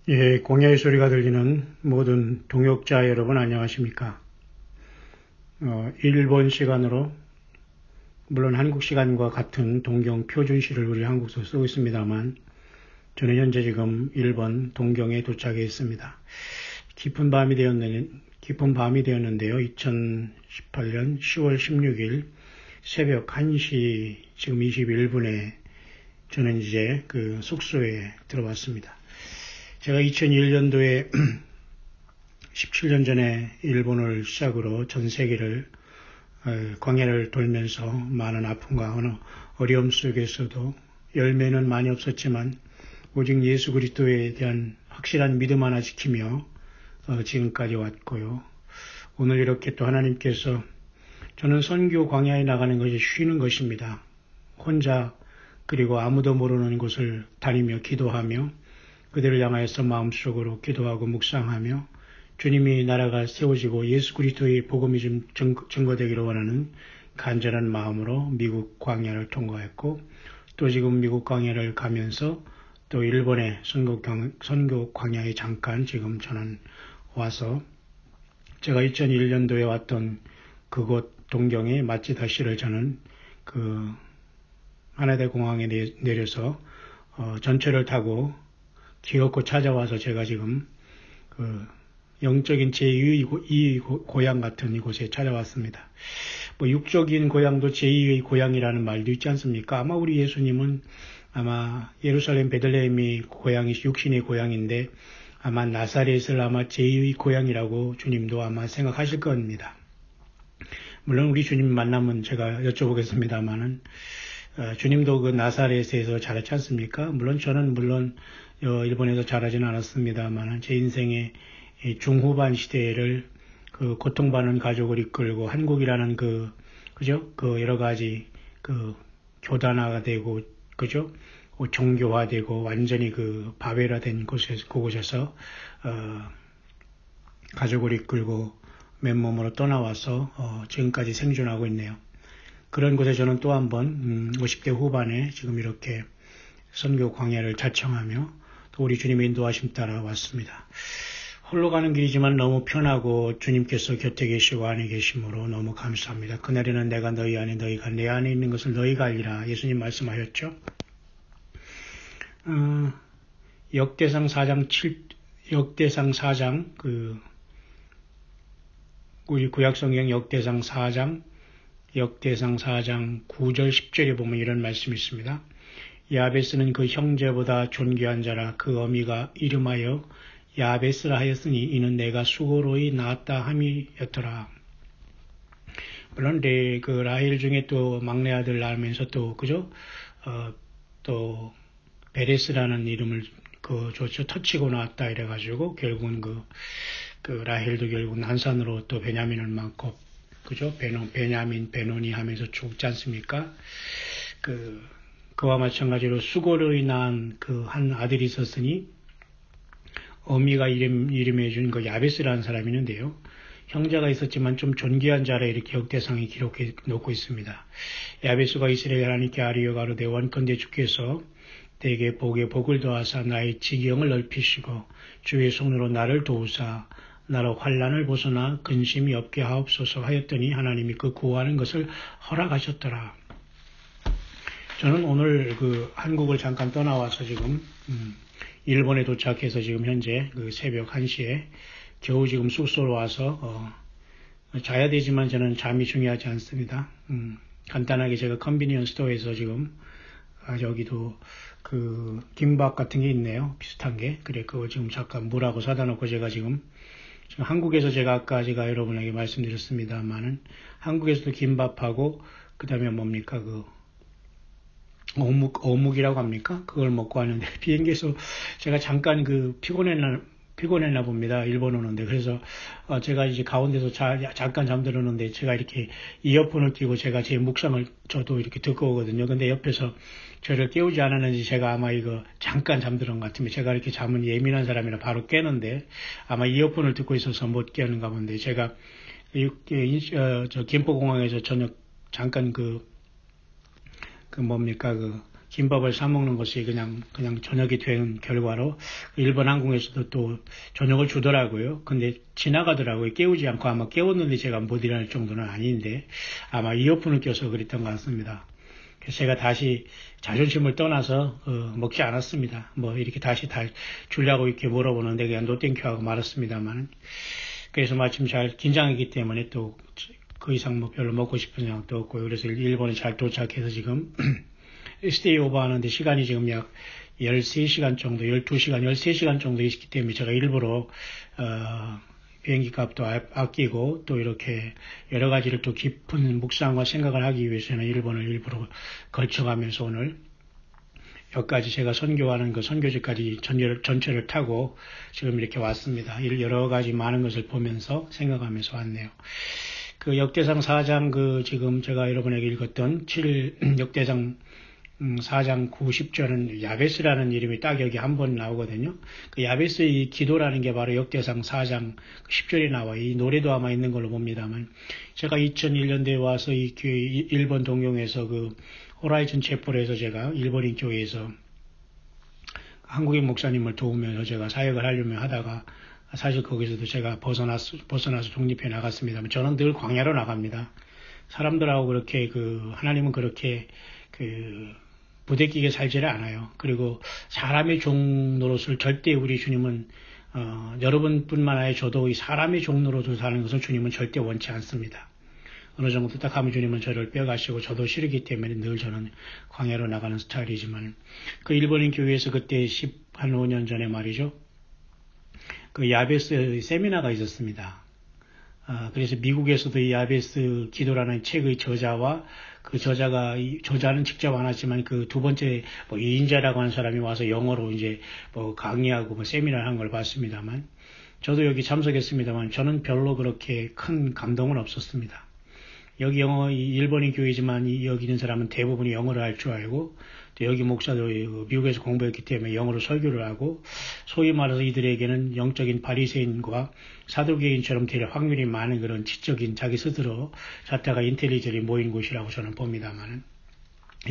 예, 공야의 소리가 들리는 모든 동역자 여러분 안녕하십니까? 일본 시간으로 물론 한국 시간과 같은 동경 표준시를 우리 한국서 쓰고 있습니다만 저는 현재 지금 일본 동경에 도착해 있습니다. 깊은 밤이 되었는데요. 2018년 10월 16일 새벽 1시 지금 21분에 저는 이제 그 숙소에 들어왔습니다. 제가 2001년도에 17년 전에 일본을 시작으로 전 세계를 광야를 돌면서 많은 아픔과 어려움 속에서도 열매는 많이 없었지만 오직 예수 그리스도에 대한 확실한 믿음 하나 지키며 지금까지 왔고요. 오늘 이렇게 또 하나님께서 저는 선교 광야에 나가는 것이 쉬는 것입니다. 혼자 그리고 아무도 모르는 곳을 다니며 기도하며 그들을 향하여서 마음속으로 기도하고 묵상하며 주님이 나라가 세워지고 예수 그리스도의 복음이 좀 증거되기를 원하는 간절한 마음으로 미국 광야를 통과했고 또 지금 미국 광야를 가면서 또 일본의 선교 광야에 잠깐 지금 저는 와서 제가 2001년도에 왔던 그곳 동경의 마치다시를 저는 그 하나대 공항에 내려서 전철을 타고 기어코 찾아와서 제가 지금 그 영적인 제2의 고향 같은 이곳에 찾아왔습니다. 뭐 육적인 고향도 제2의 고향이라는 말도 있지 않습니까? 아마 우리 예수님은 아마 예루살렘 베들레헴이 고향이 육신의 고향인데 아마 나사렛을 아마 제2의 고향이라고 주님도 아마 생각하실 겁니다. 물론 우리 주님 만나면 제가 여쭤보겠습니다만은 주님도 그 나사렛에서 자랐지 않습니까? 물론 저는 일본에서 자라지는 않았습니다만 제 인생의 중후반 시대를 그 고통받는 가족을 이끌고 한국이라는 그 여러 가지 그 교단화가 되고 그죠? 종교화되고 완전히 그 바벨화된 그곳에서 가족을 이끌고 맨몸으로 떠나와서 지금까지 생존하고 있네요. 그런 곳에 저는 또 한 번 50대 후반에 지금 이렇게 선교 광야를 자청하며 또 우리 주님의 인도하심 따라 왔습니다. 홀로 가는 길이지만 너무 편하고 주님께서 곁에 계시고 안에 계심으로 너무 감사합니다. 그날에는 내가 너희 안에 너희가 내 안에 있는 것을 너희가 알리라 예수님 말씀하셨죠. 역대상 4장 우리 구약성경 역대상 4장 9절 10절에 보면 이런 말씀이 있습니다. 야베스는 그 형제보다 존귀한 자라. 그 어미가 이름하여 야베스라 하였으니 이는 내가 수고로이 낳았다 함이었더라. 물론 그 라헬 중에 또 막내 아들 낳으면서 또 그죠? 또 베레스라는 이름을 터치고 나왔다 이래가지고 결국은 그 라헬도 결국 난산으로 또 베냐민을 낳고 그죠? 베냐민, 베노니 하면서 죽지 않습니까? 그와 마찬가지로 수고로 인한 그 한 아들이 있었으니 어미가 이름해 준 그 야베스라는 사람이 있는데요. 형제가 있었지만 좀 존귀한 자라 이렇게 역대상에 기록해 놓고 있습니다. 야베스가 이스라엘 하나님께 아뢰어 가로되 원컨대 주께서 내게 복을 더하사 나의 지경을 넓히시고 주의 손으로 나를 도우사 나로 환난을 벗어나 근심이 없게 하옵소서 하였더니 하나님이 그 구하는 것을 허락하셨더라. 저는 오늘 한국을 잠깐 떠나와서 지금 일본에 도착해서 지금 현재 새벽 1시에 겨우 지금 숙소로 와서 자야 되지만 저는 잠이 중요하지 않습니다. 간단하게 제가 컨비니언스 스토어에서 지금 여기도 김밥 같은 게 있네요. 비슷한 게. 그래 그거 지금 잠깐 물하고 사다 놓고 제가 지금 한국에서 제가 여러분에게 말씀드렸습니다만은 한국에서도 김밥하고 그다음에 뭡니까 어묵이라고 합니까? 그걸 먹고 왔는데 비행기에서 제가 잠깐 피곤했나 봅니다. 일본 오는데. 그래서 제가 이제 가운데서 잠깐 잠들었는데 제가 이렇게 이어폰을 끼고 제가 제 묵상을 저도 이렇게 듣고 오거든요. 근데 옆에서 저를 깨우지 않았는지 제가 아마 잠깐 잠들은 것 같으면 제가 이렇게 잠은 예민한 사람이라 바로 깨는데 아마 이어폰을 듣고 있어서 못 깨는가 본데 제가 김포공항에서 저녁 잠깐 김밥을 사 먹는 것이 그냥 저녁이 된 결과로 일본 항공에서도 또 저녁을 주더라고요. 근데 지나가더라고요. 깨우지 않고 아마 깨웠는데 제가 못 일어날 정도는 아닌데 아마 이어폰을 껴서 그랬던 것 같습니다. 그래서 제가 다시 자존심을 떠나서 먹지 않았습니다. 뭐 이렇게 다시 다 주려고 이렇게 물어보는데 그냥 노땡큐 하고 말았습니다만 그래서 마침 잘 긴장했기 때문에 또 그 이상 뭐 별로 먹고 싶은 생각도 없고요. 그래서 일본에 잘 도착해서 지금 스테이 오버 하는데 시간이 지금 약 13시간 정도, 12시간, 13시간 정도 있기 때문에 제가 일부러 비행기 값도 아끼고 또 이렇게 여러 가지를 또 깊은 묵상과 생각을 하기 위해서는 일본을 일부러 걸쳐가면서 오늘 여기까지 제가 선교하는 그 선교지까지 전체를 타고 지금 이렇게 왔습니다. 여러 가지 많은 것을 보면서 생각하면서 왔네요. 그 역대상 4장 지금 제가 여러분에게 읽었던 역대상 4장 90절은 야베스라는 이름이 딱 여기 한 번 나오거든요. 그 야베스의 기도라는 게 바로 역대상 4장 10절에 나와. 이 노래도 아마 있는 걸로 봅니다만 제가 2001년도에 와서 일본 동경에서 그 호라이즌 체플에서 제가 일본인 교회에서 한국인 목사님을 도우면서 제가 사역을 하려면 하다가 사실 거기서도 제가 벗어나서 독립해 나갔습니다만 저는 늘 광야로 나갑니다. 사람들하고 그렇게 하나님은 그렇게 부대끼게 살지를 않아요. 그리고 사람의 종 노릇을 절대 우리 주님은 여러분뿐만 아니라 저도 이 사람의 종 노릇을 사는 것을 주님은 절대 원치 않습니다. 어느 정도 딱 하면 주님은 저를 빼가시고 저도 싫기 때문에 늘 저는 광야로 나가는 스타일이지만 그 일본인 교회에서 그때 15년 전에 말이죠. 그 야베스 세미나가 있었습니다. 그래서 미국에서도 이 야베스 기도라는 책의 저자와 그 저자는 직접 안 왔지만 그 두 번째 이인자라고 하는 사람이 와서 영어로 이제 강의하고 세미나를 한 걸 봤습니다만 저도 여기 참석했습니다만 저는 별로 그렇게 큰 감동은 없었습니다. 여기 일본인 교회지만 여기 있는 사람은 대부분이 영어를 할 줄 알고 또 여기 목사도 미국에서 공부했기 때문에 영어로 설교를 하고 소위 말해서 이들에게는 영적인 바리새인과 사두개인처럼 될 확률이 많은 그런 지적인 자기 스스로 자타가 인텔리전이 모인 곳이라고 저는 봅니다만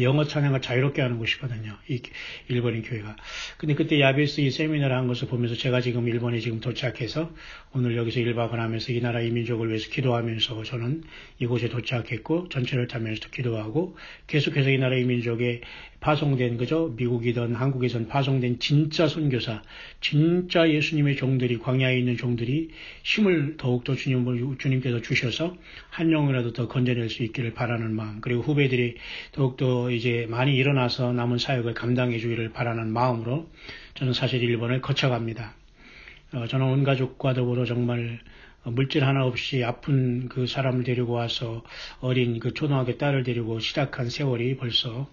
영어 찬양을 자유롭게 하는 곳이거든요. 이 일본인 교회가. 근데 그때 야베스 이 세미나를 한 것을 보면서 제가 지금 일본에 지금 도착해서 오늘 여기서 1박을 하면서 이 나라 이민족을 위해서 기도하면서 저는 이곳에 도착했고 전철을 타면서도 기도하고 계속해서 이 나라 이민족에 파송된 미국이든 한국에선 파송된 진짜 선교사, 진짜 예수님의 종들이 광야에 있는 종들이 힘을 더욱더 주님께서 주셔서 한 영이라도 더 건져낼 수 있기를 바라는 마음 그리고 후배들이 더욱더 이제 많이 일어나서 남은 사역을 감당해 주기를 바라는 마음으로 저는 사실 일본을 거쳐갑니다. 저는 온 가족과 더불어 정말 물질 하나 없이 아픈 그 사람을 데리고 와서 어린 그 초등학교 딸을 데리고 시작한 세월이 벌써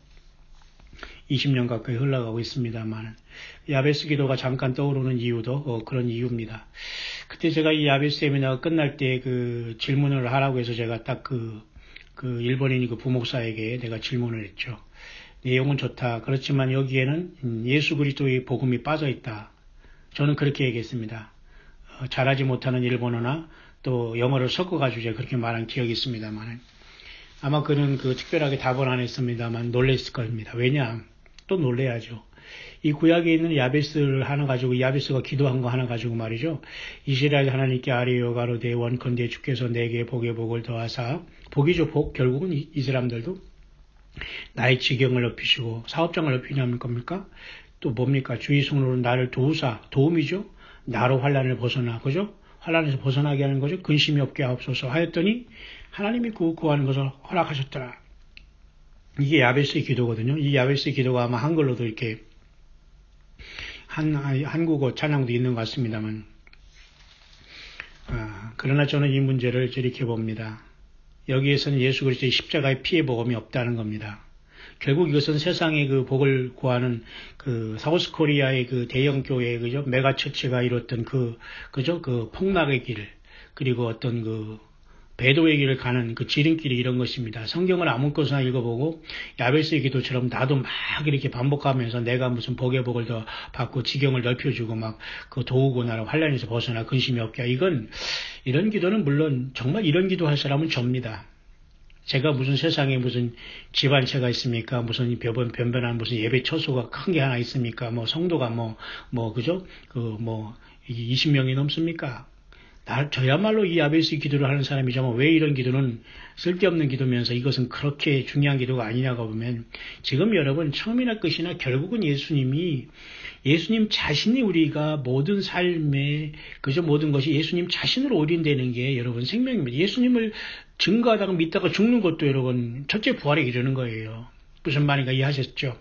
20년 가까이 흘러가고 있습니다만 야베스 기도가 잠깐 떠오르는 이유도 그런 이유입니다. 그때 제가 이 야베스 세미나가 끝날 때 그 질문을 하라고 해서 제가 딱 그 일본인 그 부목사에게 내가 질문을 했죠. 내용은 좋다. 그렇지만 여기에는 예수 그리스도의 복음이 빠져 있다. 저는 그렇게 얘기했습니다. 잘하지 못하는 일본어나 또 영어를 섞어가지고 제가 그렇게 말한 기억이 있습니다만 아마 그는 특별하게 답은 안 했습니다만 놀랬을 겁니다. 왜냐? 또 놀래야죠. 이 구약에 있는 야베스를 하나 가지고 야베스가 기도한 거 하나 가지고 말이죠. 이스라엘 하나님께 아뢰어 가로되 원컨대 주께서 내게 복의 복을 더하사 복이죠 복. 결국은 이 사람들도 나의 지경을 높이시고 사업장을 높이냐는 겁니까? 또 뭡니까? 주의 손으로 나를 도우사 도움이죠. 나로 환난을 벗어나 그죠? 환난에서 벗어나게 하는 거죠. 근심이 없게 하옵소서 하였더니 하나님이 구하는 것을 허락하셨더라. 이게 야베스의 기도거든요. 이 야베스의 기도가 아마 한글로도 이렇게 한국어 찬양도 있는 것 같습니다만 그러나 저는 이 문제를 이렇게 봅니다. 여기에서는 예수 그리스도의 십자가의 피의 복음이 없다는 겁니다. 결국 이것은 세상의 그 복을 구하는 그 사우스 코리아의 그 대형 교회 그죠 메가처치가 이뤘던 그 폭락의 길 그리고 어떤 그 배도의 길을 가는 그 지름길이 이런 것입니다. 성경을 아무 것이나 읽어보고 야베스의 기도처럼 나도 막 이렇게 반복하면서 내가 무슨 복의 복을 더 받고 지경을 넓혀주고 막 그 도우고 나를 환난에서 벗어나 근심이 없게 이런 기도는 물론 정말 이런 기도할 사람은 접니다. 제가 무슨 세상에 무슨 집안채가 있습니까? 무슨 변변한 무슨 예배 처소가 큰 게 하나 있습니까? 뭐 성도가 그죠? 20명이 넘습니까? 저야말로 이 아베스 기도를 하는 사람이지만 왜 이런 기도는 쓸데없는 기도면서 이것은 그렇게 중요한 기도가 아니냐고 보면 지금 여러분 처음이나 끝이나 결국은 예수님 자신이 우리가 모든 삶에 그저 모든 것이 예수님 자신으로 올인되는 게 여러분 생명입니다. 예수님을 증거하다가 믿다가 죽는 것도 여러분 첫째 부활에 이르는 거예요. 무슨 말인가 이해하셨죠?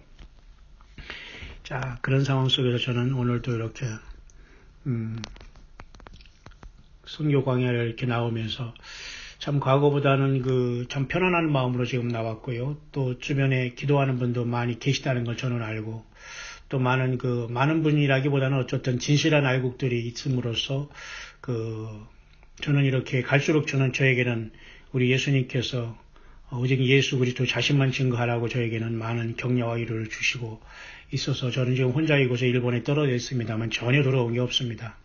자, 그런 상황 속에서 저는 오늘도 이렇게 선교 광야를 이렇게 나오면서 참 과거보다는 참 편안한 마음으로 지금 나왔고요. 또 주변에 기도하는 분도 많이 계시다는 걸 저는 알고 또 많은 분이라기보다는 어쨌든 진실한 알곡들이 있음으로써 저는 이렇게 갈수록 저에게는 우리 예수님께서 오직 예수 그리스도 자신만 증거하라고 저에게는 많은 격려와 위로를 주시고 있어서 저는 지금 혼자 이곳에 일본에 떨어져 있습니다만 전혀 돌아온 게 없습니다.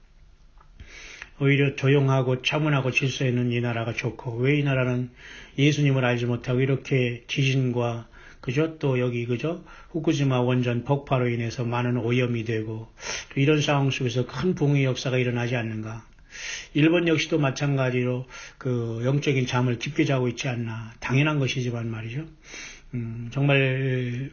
오히려 조용하고 차분하고 질서 있는 이 나라가 좋고 왜 이 나라는 예수님을 알지 못하고 이렇게 지진과 그죠? 또 여기 그죠? 후쿠시마 원전 폭발로 인해서 많은 오염이 되고 또 이런 상황 속에서 큰 붕의 역사가 일어나지 않는가? 일본 역시도 마찬가지로 영적인 잠을 깊게 자고 있지 않나? 당연한 것이지만 말이죠. 정말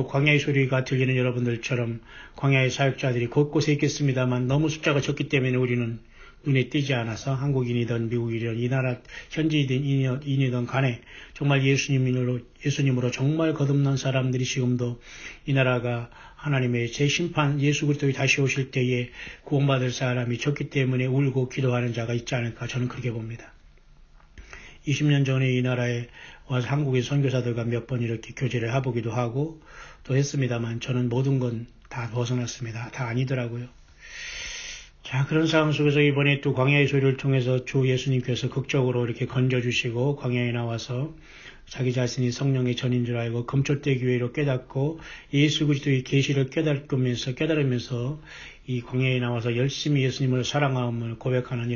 광야의 소리가 들리는 여러분들처럼 광야의 사역자들이 곳곳에 있겠습니다만 너무 숫자가 적기 때문에 우리는 눈에 띄지 않아서 한국인이든 미국이든 이 나라 현지인이든 간에 정말 예수님으로 정말 거듭난 사람들이 지금도 이 나라가 하나님의 재심판 예수 그리스도가 다시 오실 때에 구원받을 사람이 적기 때문에 울고 기도하는 자가 있지 않을까 저는 그렇게 봅니다. 20년 전에 이 나라에 와서 한국의 선교사들과 몇 번 이렇게 교제를 해보기도 하고 또 했습니다만 저는 모든 건 다 벗어났습니다. 다 아니더라고요. 자, 그런 상황 속에서 이번에 또 광야의 소리를 통해서 주 예수님께서 극적으로 이렇게 건져주시고 광야에 나와서 자기 자신이 성령의 전인 줄 알고 금초대 교회로 깨닫고 예수 그리스도의 계시를 깨달으면서 이 광야에 나와서 열심히 예수님을 사랑함을 고백하는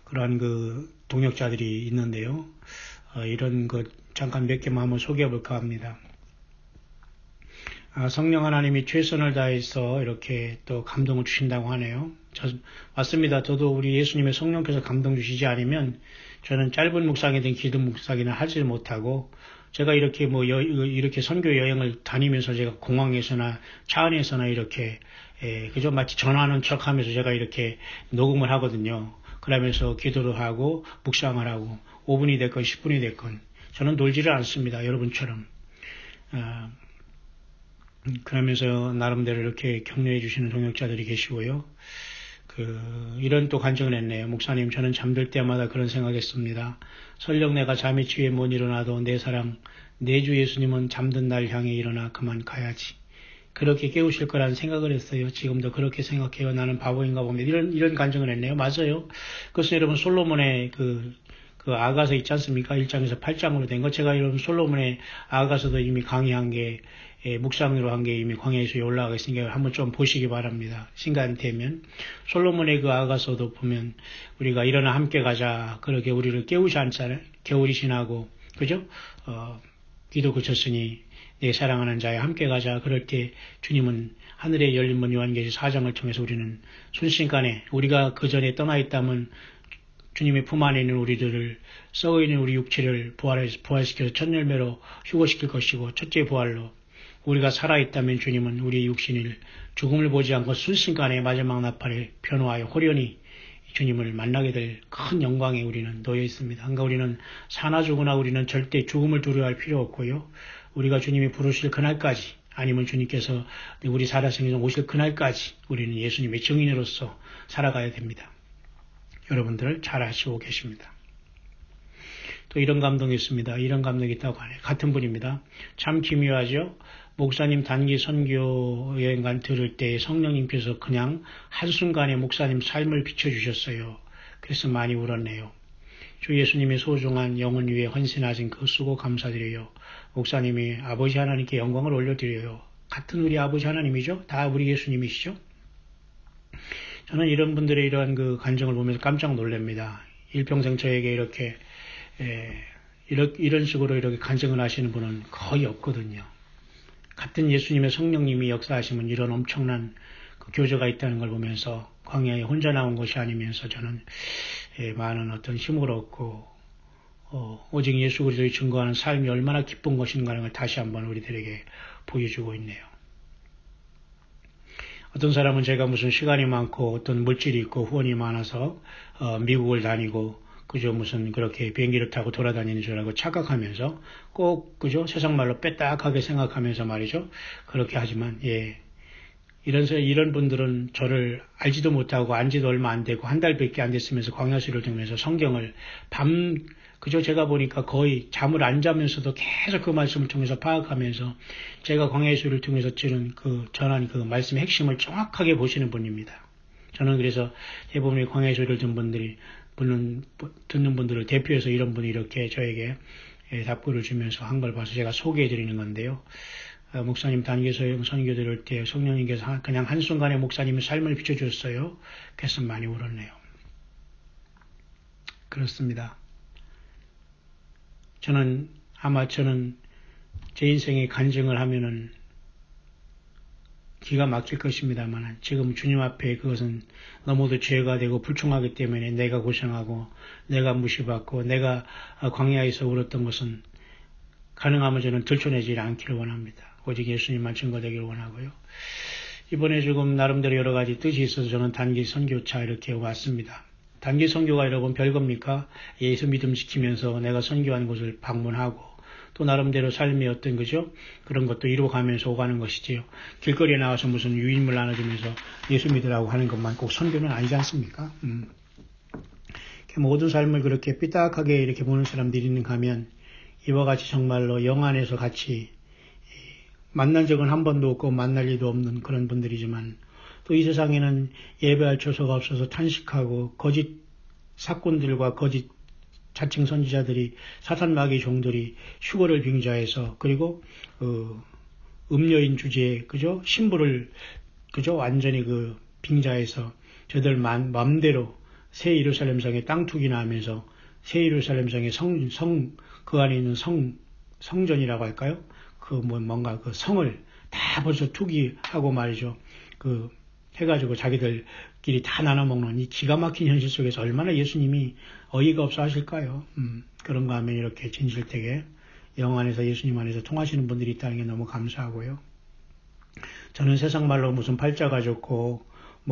그러한 동역자들이 있는데요. 이런 것 잠깐 몇 개만 한번 소개해 볼까 합니다. 성령 하나님이 최선을 다해서 이렇게 또 감동을 주신다고 하네요. 맞습니다. 저도 우리 예수님의 성령께서 감동 주시지 않으면 저는 짧은 묵상이든 긴 묵상이든 하지 못하고 제가 이렇게 이렇게 선교 여행을 다니면서 제가 공항에서나 차 안에서나 이렇게 그저 마치 전화하는 척 하면서 제가 이렇게 녹음을 하거든요. 그러면서 기도를 하고 묵상을 하고 5분이 됐건 10분이 됐건 저는 놀지를 않습니다. 여러분처럼. 그러면서 나름대로 이렇게 격려해 주시는 동역자들이 계시고요. 이런 또 간증을 했네요. 목사님, 저는 잠들 때마다 그런 생각했습니다. 설령 내가 잠에 취해 못 일어나도 내 사랑, 내 주 예수님은 잠든 날 향해 일어나 그만 가야지. 그렇게 깨우실 거라는 생각을 했어요. 지금도 그렇게 생각해요. 나는 바보인가 봅니다. 이런 간증을 했네요. 맞아요. 그것은 여러분 솔로몬의 그 아가서 있지 않습니까? 1장에서 8장으로 된 것. 제가 여러분 솔로몬의 아가서도 이미 강의한 게 묵상으로 한 게 이미 광야에서 올라가 있으니까 한번 좀 보시기 바랍니다. 시간이 되면. 솔로몬의 그 아가서도 보면 우리가 일어나 함께 가자. 그렇게 우리를 깨우지 않잖아요. 겨울이 지나고, 그죠? 기도 그쳤으니 내 사랑하는 자야 함께 가자. 그럴 때 주님은 하늘에 열린 문 요한계시 4장을 통해서 우리는 순식간에 우리가 그 전에 떠나 있다면 주님의 품 안에 있는 우리들을 썩어 있는 우리 육체를 부활시켜서 첫 열매로 휴거시킬 것이고 첫째 부활로 우리가 살아있다면 주님은 우리의 육신을 죽음을 보지 않고 순식간에 마지막 나팔에 변호하여 호련히 주님을 만나게 될 큰 영광에 우리는 놓여 있습니다. 그러니까 우리는 사나 죽으나 우리는 절대 죽음을 두려워할 필요 없고요. 우리가 주님이 부르실 그날까지 아니면 주님께서 우리 살아생에서 오실 그날까지 우리는 예수님의 증인으로서 살아가야 됩니다. 여러분들 잘 아시고 계십니다. 또 이런 감동이 있습니다. 이런 감동이 있다고 하네요. 같은 분입니다. 참 기묘하죠. 목사님 단기 선교 여행간 들을 때 성령님께서 그냥 한순간에 목사님 삶을 비춰주셨어요. 그래서 많이 울었네요. 주 예수님의 소중한 영혼 위에 헌신하신 그 수고 감사드려요. 목사님이 아버지 하나님께 영광을 올려드려요. 같은 우리 아버지 하나님이죠. 다 우리 예수님이시죠. 저는 이런 분들의 이러한 그 간증을 보면서 깜짝 놀랍니다. 일평생 저에게 이렇게 이런 식으로 이렇게 간증을 하시는 분은 거의 없거든요. 같은 예수님의 성령님이 역사하시면 이런 엄청난 그 교제가 있다는 걸 보면서 광야에 혼자 나온 것이 아니면서 저는 많은 어떤 힘을 얻고 오직 예수 그리스도의 증거하는 삶이 얼마나 기쁜 것인가 하는 걸 다시 한번 우리들에게 보여주고 있네요. 어떤 사람은 제가 무슨 시간이 많고 어떤 물질이 있고 후원이 많아서 미국을 다니고 그저 무슨 그렇게 비행기를 타고 돌아다니는 줄 알고 착각하면서 꼭 그저 세상 말로 빼딱하게 생각하면서 말이죠. 그렇게 하지만 이런 분들은 저를 알지도 못하고 안지도 얼마 안 되고 한 달밖에 안 됐으면서 광야수를 들으면서 성경을 그저 제가 보니까 거의 잠을 안 자면서도 계속 그 말씀을 통해서 파악하면서 제가 광야수를 통해서 전한 그 말씀의 핵심을 정확하게 보시는 분입니다. 저는 그래서 대부분의 광야수를 듣는 분들을 대표해서 이런 분이 이렇게 저에게 답글을 주면서 한 걸 봐서 제가 소개해 드리는 건데요. 목사님 단기 선교 들을 때 성령님께서 그냥 한순간에 목사님의 삶을 비춰주셨어요. 그래서 많이 울었네요. 그렇습니다. 저는 제 인생에 간증을 하면은 기가 막힐 것입니다만 지금 주님 앞에 그것은 너무도 죄가 되고 불충하기 때문에 내가 고생하고 내가 무시받고 내가 광야에서 울었던 것은 가능하면 저는 들춰내지 않기를 원합니다. 오직 예수님만 증거되기를 원하고요. 이번에 지금 나름대로 여러 가지 뜻이 있어서 저는 단기 선교차 이렇게 왔습니다. 단기 선교가 여러분 별겁니까? 예수 믿음 지키면서 내가 선교한 곳을 방문하고 또 나름대로 삶의 어떤 거죠? 그런 것도 이루어가면서 오가는 것이지요. 길거리에 나와서 무슨 유인물 나눠주면서 예수 믿으라고 하는 것만 꼭 선교는 아니지 않습니까? 모든 삶을 그렇게 삐딱하게 이렇게 보는 사람들이 있는가 하면 이와 같이 정말로 영 안에서 같이 만난 적은 한 번도 없고 만날 일도 없는 그런 분들이지만 또 이 세상에는 예배할 처소가 없어서 탄식하고 거짓 사건들과 거짓 자칭 선지자들이 사탄 마귀 종들이 휴거를 빙자해서 그리고 음녀인 주제에 그죠 신부를 그죠 완전히 빙자해서 저들 맘대로 새 예루살렘성에 땅 투기나 하면서 새 예루살렘성에 그 안에 있는 성전이라고 할까요? 뭔가 성을 다 벌써 투기하고 말이죠. 해가지고 자기들끼리 다 나눠먹는 이 기가 막힌 현실 속에서 얼마나 예수님이 어이가 없어 하실까요? 그런가 하면 이렇게 진실되게 영 안에서 예수님 안에서 통하시는 분들이 있다는 게 너무 감사하고요. 저는 세상 말로 무슨 팔자가 좋고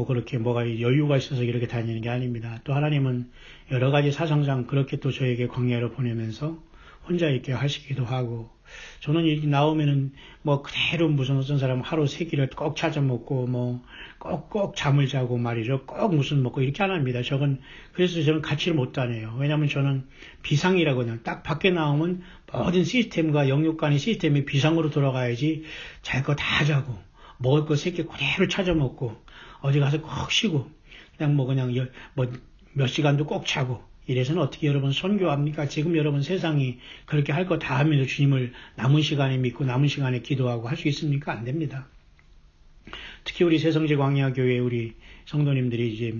그렇게 뭐가 여유가 있어서 이렇게 다니는 게 아닙니다. 또 하나님은 여러 가지 사상상 그렇게 또 저에게 광야로 보내면서 혼자 있게 하시기도 하고 저는 여기 나오면은 그대로 무슨 어떤 사람은 하루 3끼를 꼭 찾아 먹고 꼭 잠을 자고 말이죠. 꼭 무슨 먹고 이렇게 안 합니다. 그래서 저는 같이를 못 다녀요. 왜냐하면 저는 비상이라고 그냥 딱 밖에 나오면 모든 시스템과 영육간의 시스템이 비상으로 돌아가야지 잘 거 다 자고 먹을 거 3끼 그대로 찾아 먹고 어디 가서 꼭 쉬고 그냥 몇 시간도 꼭 자고 이래서는 어떻게 여러분 선교합니까? 지금 여러분 세상이 그렇게 할 거 다 하면서 주님을 남은 시간에 믿고 남은 시간에 기도하고 할 수 있습니까? 안 됩니다. 특히 우리 새성지 광야교회 우리 성도님들이 이제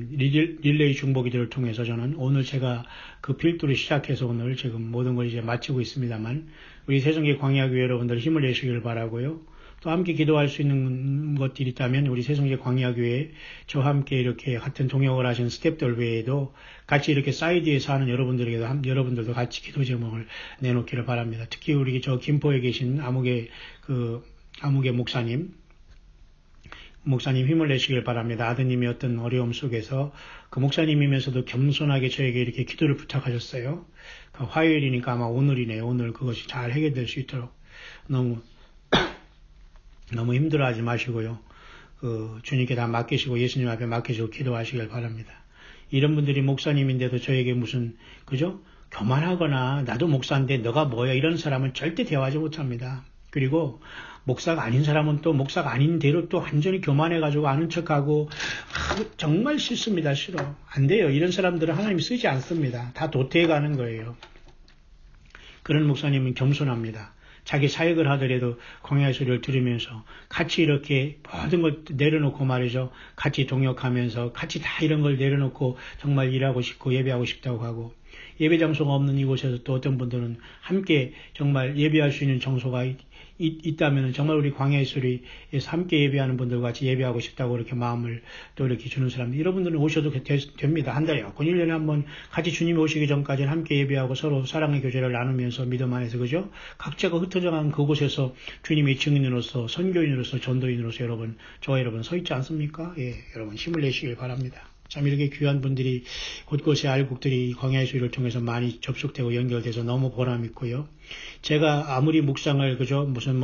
릴레이 중보기도를 통해서 저는 오늘 제가 그 필두를 시작해서 오늘 지금 모든 걸 이제 마치고 있습니다만 우리 새성지 광야교회 여러분들 힘을 내시길 바라고요. 또 함께 기도할 수 있는 것들이 있다면 우리 새성지 광야교회 저와 함께 이렇게 같은 동역을 하신 스탭들 외에도 같이 이렇게 사이드에 사는 여러분들도 같이 기도 제목을 내놓기를 바랍니다. 특히 우리 저 김포에 계신 아무개 목사님 힘을 내시길 바랍니다. 아드님의 어떤 어려움 속에서 그 목사님이면서도 겸손하게 저에게 이렇게 기도를 부탁하셨어요. 화요일이니까 아마 오늘이네요. 오늘 그것이 잘 해결될 수 있도록 너무 힘들어하지 마시고요. 주님께 다 맡기시고 예수님 앞에 맡기시고 기도하시길 바랍니다. 이런 분들이 목사님인데도 저에게 그죠? 교만하거나 나도 목사인데 너가 뭐야 이런 사람은 절대 대화하지 못합니다. 그리고 목사가 아닌 사람은 또 목사가 아닌 대로 또 완전히 교만해가지고 아는 척하고 정말 싫습니다. 싫어. 안 돼요. 이런 사람들은 하나님이 쓰지 않습니다. 다 도태해 가는 거예요. 그런 목사님은 겸손합니다. 자기 사역을 하더라도 광야의 소리를 들으면서 같이 이렇게 모든 걸 내려놓고 말이죠. 같이 동역하면서 같이 다 이런 걸 내려놓고 정말 일하고 싶고 예배하고 싶다고 하고 예배 장소가 없는 이곳에서 또 어떤 분들은 함께 정말 예배할 수 있는 장소가 있다면 정말 우리 광야의 소리에서 함께 예배하는 분들과 같이 예배하고 싶다고 이렇게 마음을 또 이렇게 주는 사람들, 여러분들은 오셔도 됩니다. 한 달에 없고 1년에 한번 같이 주님이 오시기 전까지는 함께 예배하고 서로 사랑의 교제를 나누면서 믿음 안에서, 그죠? 각자가 흩어져 간 그곳에서 주님의 증인으로서, 선교인으로서, 전도인으로서 저와 여러분 서 있지 않습니까? 예, 여러분 힘을 내시길 바랍니다. 참 이렇게 귀한 분들이 곳곳에 알곡들이 광야의 소리를 통해서 많이 접속되고 연결돼서 너무 보람 있고요. 제가 아무리 묵상을, 그죠? 무슨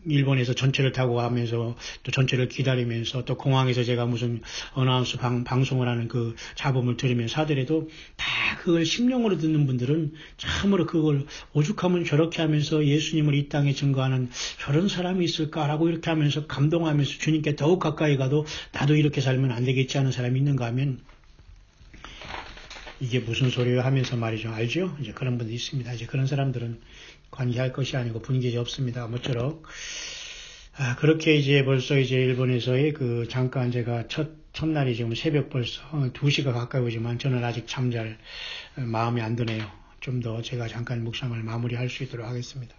일본에서 전철을 타고 가면서 또 전철을 기다리면서 또 공항에서 제가 무슨 어나운스 방송을 하는 그 잡음을 들으면서 하더라도 다 그걸 심령으로 듣는 분들은 참으로 그걸 오죽하면 저렇게 하면서 예수님을 이 땅에 증거하는 저런 사람이 있을까라고 이렇게 하면서 감동하면서 주님께 더욱 가까이 가도 나도 이렇게 살면 안 되겠지 하는 사람이 있는가 하면 이게 무슨 소리야 하면서 말이죠. 알죠? 이제 그런 분들이 있습니다. 이제 그런 사람들은 관계할 것이 아니고 분기지 없습니다. 모쪼록. 그렇게 이제 벌써 이제 일본에서의 잠깐 제가 첫날이 지금 새벽 벌써 2시가 가까이 오지만 저는 아직 잠잘 마음이 안 드네요. 좀 더 제가 잠깐 묵상을 마무리할 수 있도록 하겠습니다.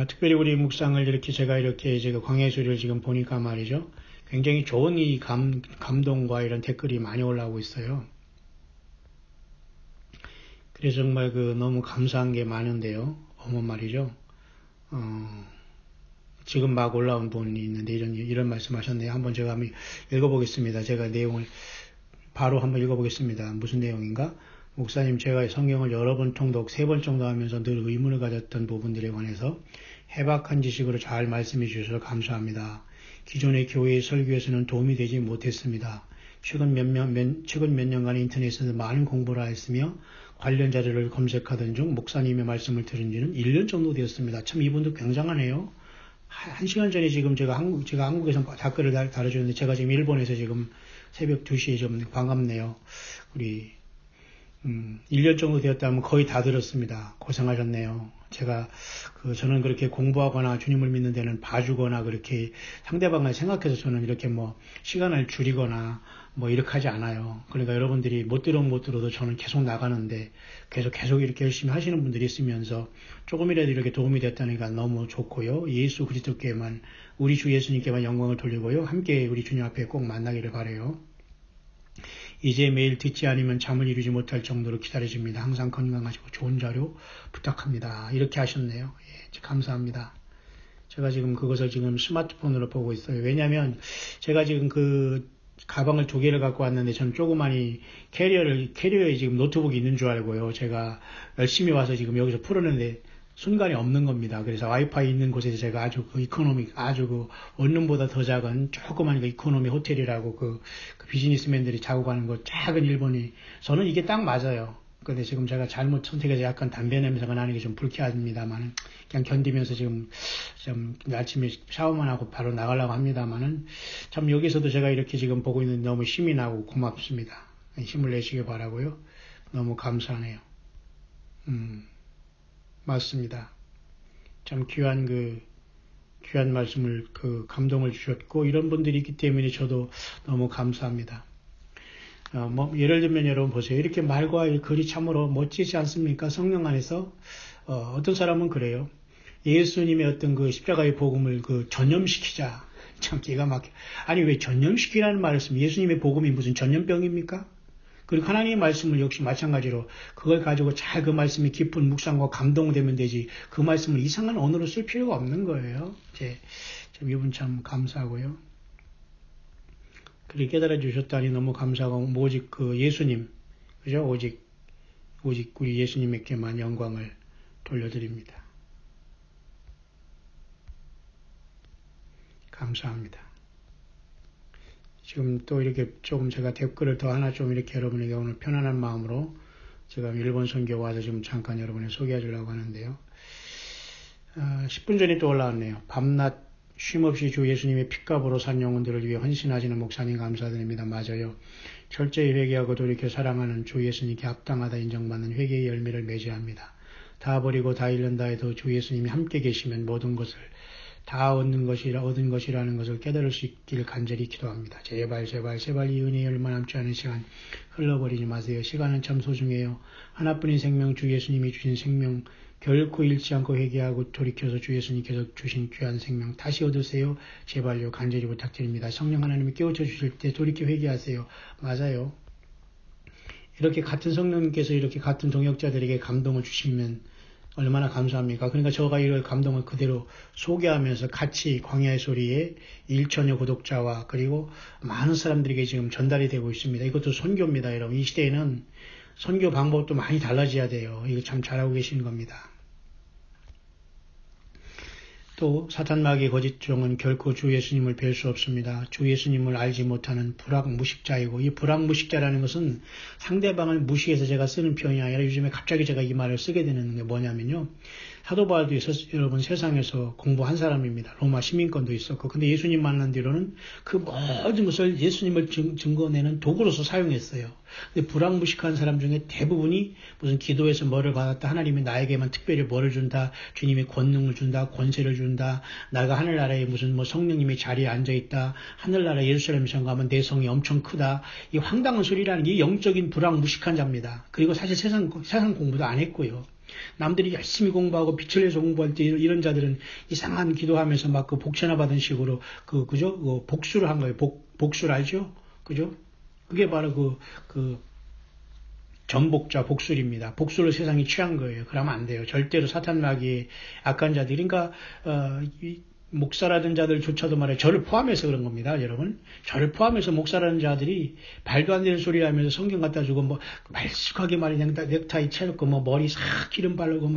특별히 우리 묵상을 제가 광야의 소리를 지금 보니까 말이죠. 굉장히 좋은 이 감동과 이런 댓글이 많이 올라오고 있어요. 그래서 정말 너무 감사한 게 많은데요. 어머 말이죠. 지금 막 올라온 분이 있는데 이런 말씀 하셨네요. 한번 제가 한번 읽어보겠습니다. 제가 내용을 바로 한번 읽어보겠습니다. 무슨 내용인가? 목사님, 제가 성경을 여러 번 통독 3번 정도 하면서 늘 의문을 가졌던 부분들에 관해서 해박한 지식으로 잘 말씀해 주셔서 감사합니다. 기존의 교회의 설교에서는 도움이 되지 못했습니다. 최근 몇 년간 인터넷에서 많은 공부를 하였으며 관련 자료를 검색하던 중 목사님의 말씀을 들은 지는 1년 정도 되었습니다. 참 이분도 굉장하네요. 1시간 전에 지금 제가 한국에서 댓글을 달아주는데 제가 지금 일본에서 지금 새벽 2시에 좀 반갑네요. 우리 1년 정도 되었다면 거의 다 들었습니다. 고생하셨네요. 저는 그렇게 공부하거나 주님을 믿는 데는 봐주거나 그렇게 상대방을 생각해서 저는 이렇게 시간을 줄이거나 이렇게 하지 않아요. 그러니까 여러분들이 못 들어도 저는 계속 나가는데 계속 이렇게 열심히 하시는 분들이 있으면서 조금이라도 이렇게 도움이 됐다니까 너무 좋고요. 예수 그리스도께만, 우리 주 예수님께만 영광을 돌리고요. 함께 우리 주님 앞에 꼭 만나기를 바라요. 이제 매일 듣지 않으면 잠을 이루지 못할 정도로 기다려집니다. 항상 건강하시고 좋은 자료 부탁합니다. 이렇게 하셨네요. 예, 감사합니다. 제가 지금 그것을 지금 스마트폰으로 보고 있어요. 왜냐하면 제가 지금 가방을 2개를 갖고 왔는데 저는 조그마니 캐리어에 지금 노트북이 있는 줄 알고요. 제가 열심히 와서 지금 여기서 풀었는데 순간이 없는 겁니다. 그래서 와이파이 있는 곳에서 제가 아주 원룸보다 더 작은 조그만 이코노미 호텔이라고 비즈니스맨들이 자고 가는 작은 일본이, 저는 이게 딱 맞아요. 근데 지금 제가 잘못 선택해서 약간 담배 냄새가 나는 게 좀 불쾌합니다만은 그냥 견디면서 지금 좀 아침에 샤워만 하고 바로 나가려고 합니다만은 참 여기서도 제가 이렇게 지금 보고 있는데 너무 힘이 나고 고맙습니다. 힘을 내시길 바라고요. 너무 감사하네요. 맞습니다. 참 귀한 말씀을 감동을 주셨고 이런 분들이 있기 때문에 저도 너무 감사합니다. 예를 들면 여러분 보세요. 이렇게 말과 글이 참으로 멋지지 않습니까? 성령 안에서 어떤 사람은 그래요. 예수님의 어떤 십자가의 복음을 전염시키자. 참 기가 막혀. 아니 왜 전염시키라는 말을 쓰면 예수님의 복음이 무슨 전염병입니까? 그리고 하나님의 말씀을 역시 마찬가지로 그걸 가지고 잘 그 말씀이 깊은 묵상과 감동되면 되지 그 말씀을 이상한 언어로 쓸 필요가 없는 거예요. 참 이분 참 감사하고요. 그렇게 깨달아 주셨다니 너무 감사하고 오직 예수님, 그죠? 오직 우리 예수님에게만 영광을 돌려드립니다. 감사합니다. 지금 또 이렇게 조금 제가 댓글을 더 하나 좀 이렇게 여러분에게 오늘 편안한 마음으로 제가 일본 선교 와서 지금 잠깐 여러분에 소개해 주려고 하는데요. 10분 전에 또 올라왔네요. 밤낮 쉼없이 주 예수님의 핏값으로 산 영혼들을 위해 헌신하시는 목사님 감사드립니다. 맞아요. 철저히 회개하고 돌이켜 사랑하는 주 예수님께 합당하다 인정받는 회개의 열매를 맺어야 합니다. 다 버리고 다 잃는다 해도 주 예수님이 함께 계시면 모든 것을 다 얻은 것이라는 것을 깨달을 수 있기를 간절히 기도합니다. 제발 이 은혜에 얼마 남지 않은 시간 흘러버리지 마세요. 시간은 참 소중해요. 하나뿐인 생명 주 예수님이 주신 생명 결코 잃지 않고 회개하고 돌이켜서 주 예수님께서 주신 귀한 생명 다시 얻으세요. 제발요. 간절히 부탁드립니다. 성령 하나님이 깨우쳐 주실 때 돌이켜 회개하세요. 맞아요. 이렇게 같은 성령님께서 이렇게 같은 동역자들에게 감동을 주시면 얼마나 감사합니까? 그러니까 저가 이런 감동을 그대로 소개하면서 같이 광야의 소리에 1천여 구독자와 그리고 많은 사람들에게 지금 전달이 되고 있습니다. 이것도 선교입니다, 여러분. 이 시대에는 선교 방법도 많이 달라져야 돼요. 이거 참 잘하고 계시는 겁니다. 또 사탄 마귀의 거짓 종은 결코 주 예수님을 뵐 수 없습니다. 주 예수님을 알지 못하는 불학무식자이고, 이 불학무식자라는 것은 상대방을 무시해서 제가 쓰는 표현이 아니라 요즘에 갑자기 제가 이 말을 쓰게 되는 게 뭐냐면요. 사도 바울도 여러분 세상에서 공부한 사람입니다. 로마 시민권도 있었고, 근데 예수님 만난 뒤로는 그 모든 것을 예수님을 증거내는 도구로서 사용했어요. 근데 불황무식한 사람 중에 대부분이 무슨 기도에서 뭐를 받았다, 하나님이 나에게만 특별히 뭐를 준다, 주님이 권능을 준다, 권세를 준다, 나가 하늘나라에 무슨 뭐 성령님이 자리에 앉아있다, 하늘나라 예루살렘 가면 내 성이 엄청 크다, 이 황당한 소리라는 게 영적인 불황무식한 자입니다. 그리고 사실 세상 공부도 안 했고요. 남들이 열심히 공부하고 빛을 내서 공부할 때 이런 자들은 이상한 기도하면서 막 그 복채나 받은 식으로 그죠? 복수를 한 거예요. 복수를 알죠? 그죠? 그게 바로 전복자 복술입니다. 복술을 세상이 취한 거예요. 그러면 안 돼요. 절대로 사탄 마귀의 악한 자들이, 그러니까 목사라는 자들조차도 말해 저를 포함해서 그런 겁니다, 여러분. 저를 포함해서 목사라는 자들이 말도 안 되는 소리를 하면서 성경 갖다 주고 뭐 말쑥하게 말이 그냥 넥타이 채놓고 뭐 머리 싹 기름 바르고